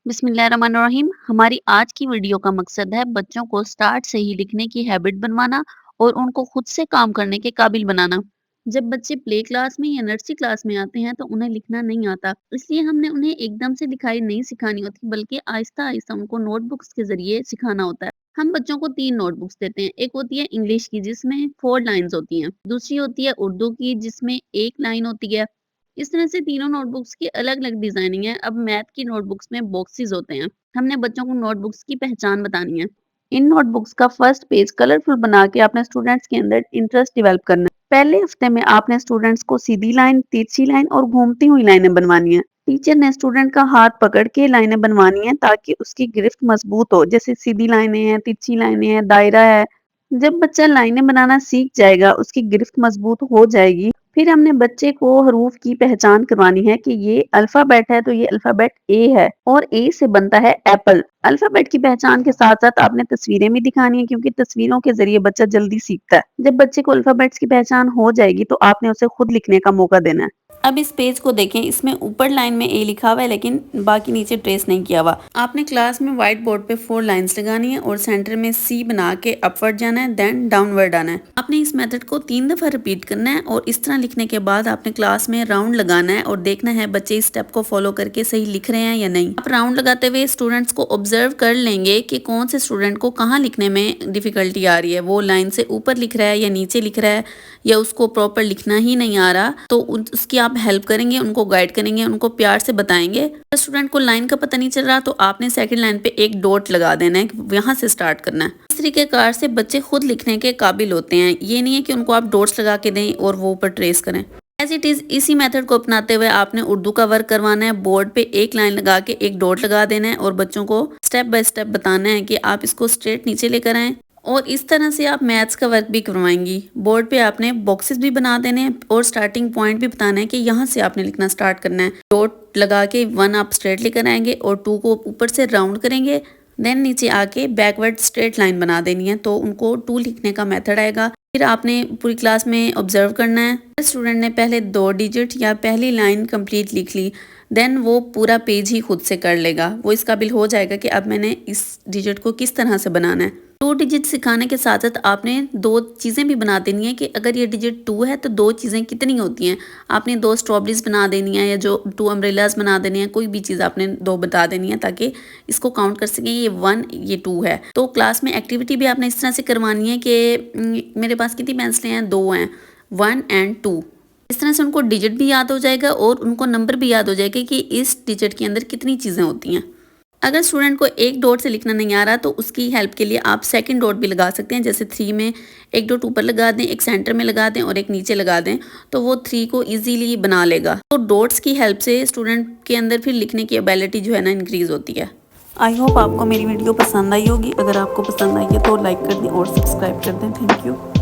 बिस्मिल्लाहिर्रहमानिर्रहीम। हमारी आज की वीडियो का मकसद है बच्चों को स्टार्ट से ही लिखने की हैबिट बनवाना और उनको खुद से काम करने के काबिल बनाना। जब बच्चे प्ले क्लास में या नर्सरी क्लास में आते हैं तो उन्हें लिखना नहीं आता, इसलिए हमने उन्हें एकदम से लिखाई नहीं सिखानी होती बल्कि आहिस्ता आहिस्ता उनको नोटबुक्स के जरिए सिखाना होता है। हम बच्चों को 3 नोटबुक्स देते हैं। एक होती है इंग्लिश की जिसमें 4 लाइन्स होती हैं, दूसरी होती है उर्दू की जिसमें 1 लाइन होती है। इस तरह से तीनों नोटबुक्स की अलग-अलग डिज़ाइनिंग है। अब मैथ की नोटबुक्स में बॉक्सेस होते हैं। हमने बच्चों को नोटबुक्स की पहचान बतानी है। इन नोटबुक्स का फर्स्ट पेज कलरफुल बना के आपने स्टूडेंट्स के अंदर इंटरेस्ट डेवलप करना है। पहले हफ्ते में आपने स्टूडेंट्स को सीधी लाइन, तिरछी लाइन और घूमती हुई लाइनें बनवानी है। टीचर ने स्टूडेंट का हाथ पकड़ के लाइनें बनवानी है ताकि उसकी गिरफ्त मजबूत हो। जैसे सीधी लाइनें हैं, तिरछी लाइनें हैं, दायरा है। जब बच्चा लाइनें बनाना सीख जाएगा, उसकी गिरफ्त मजबूत हो जाएगी, फिर हमने बच्चे को हरूफ की पहचान करवानी है कि ये अल्फाबेट है तो ये अल्फाबेट ए है और ए से बनता है एप्पल। अल्फाबेट की पहचान के साथ साथ आपने तस्वीरें भी दिखानी है क्योंकि तस्वीरों के जरिए बच्चा जल्दी सीखता है। जब बच्चे को अल्फाबेट्स की पहचान हो जाएगी तो आपने उसे खुद लिखने का मौका देना है। अब इस पेज को देखें, इसमें ऊपर लाइन में ए लिखा हुआ है लेकिन बाकी नीचे ट्रेस नहीं किया हुआ। आपने क्लास में व्हाइट बोर्ड पे 4 लाइंस लगानी है और सेंटर में सी बना के अपवर्ड जाना है, देन डाउनवर्ड आना है। आपने इस मेथड को 3 दफा रिपीट करना है और इस तरह लिखने के बाद आपने क्लास में राउंड लगाना है और देखना है बच्चे इस स्टेप को फॉलो करके सही लिख रहे हैं या नहीं। आप राउंड लगाते हुए स्टूडेंट्स को ऑब्जर्व कर लेंगे कि कौन से स्टूडेंट को कहाँ लिखने में डिफिकल्टी आ रही है, वो लाइन से ऊपर लिख रहा है या नीचे लिख रहा है या उसको प्रॉपर लिखना ही नहीं आ रहा, तो उसकी आप हेल्प करेंगे, उनको गाइड करेंगे, उनको प्यार से बताएंगे। अगर स्टूडेंट को लाइन का पता नहीं चल रहा तो आपने सेकंड लाइन पे एक डॉट लगा देना है, यहाँ से स्टार्ट करना है। इस तरीकेकार से बच्चे खुद लिखने के काबिल होते हैं। ये नहीं है कि उनको आप डॉट्स लगा के दें और वो ऊपर ट्रेस करें। एज इट इज़ इसी मेथड को अपनाते हुए आपने उर्दू का वर्क करवाना है। बोर्ड पे एक लाइन लगा के एक डॉट लगा देना है और बच्चों को स्टेप बाय स्टेप बताना है कि आप इसको स्ट्रेट नीचे लेकर आएँ और इस तरह से आप मैथ्स का वर्क भी करवाएंगी। बोर्ड पे आपने बॉक्सेस भी बना देने हैं और स्टार्टिंग पॉइंट भी बताना है कि यहाँ से आपने लिखना स्टार्ट करना है। डॉट लगा के 1 आप स्ट्रेट लेकर आएंगे और 2 को ऊपर से राउंड करेंगे, देन नीचे आके बैकवर्ड स्ट्रेट लाइन बना देनी है, तो उनको 2 लिखने का मेथड आएगा। फिर आपने पूरी क्लास में ऑब्जर्व करना है। स्टूडेंट ने पहले 2 डिजिट या पहली लाइन कंप्लीट लिख ली, देन वो पूरा पेज ही खुद से कर लेगा। वो इस काबिल हो जाएगा कि अब मैंने इस डिजिट को किस तरह से बनाना है। 2 डिजिट सिखाने के साथ साथ आपने 2 चीज़ें भी बना देनी है कि अगर ये डिजिट 2 है तो 2 चीज़ें कितनी होती हैं। आपने 2 स्ट्रॉबेरीज बना देनी है या जो 2 अम्ब्रेलाज बना देनी है, कोई भी चीज़ आपने 2 बता देनी है ताकि इसको काउंट कर सकें ये 1 ये 2 है। तो क्लास में एक्टिविटी भी आपने इस तरह से करवानी है कि मेरे पास कितनी पेंसिलें हैं, 2 हैं, 1 एंड 2। इस तरह से उनको डिजिट भी याद हो जाएगा और उनको नंबर भी याद हो जाएगा कि इस डिजिट के अंदर कितनी चीज़ें होती हैं। अगर स्टूडेंट को एक डॉट से लिखना नहीं आ रहा तो उसकी हेल्प के लिए आप सेकंड डॉट भी लगा सकते हैं। जैसे 3 में एक डॉट ऊपर लगा दें, एक सेंटर में लगा दें और एक नीचे लगा दें, तो वो 3 को इजीली बना लेगा। तो डॉट्स की हेल्प से स्टूडेंट के अंदर फिर लिखने की एबिलिटी जो है ना इंक्रीज़ होती है। आई होप आपको मेरी वीडियो पसंद आई होगी। अगर आपको पसंद आई है तो लाइक कर दें और सब्सक्राइब कर दें। Thank you.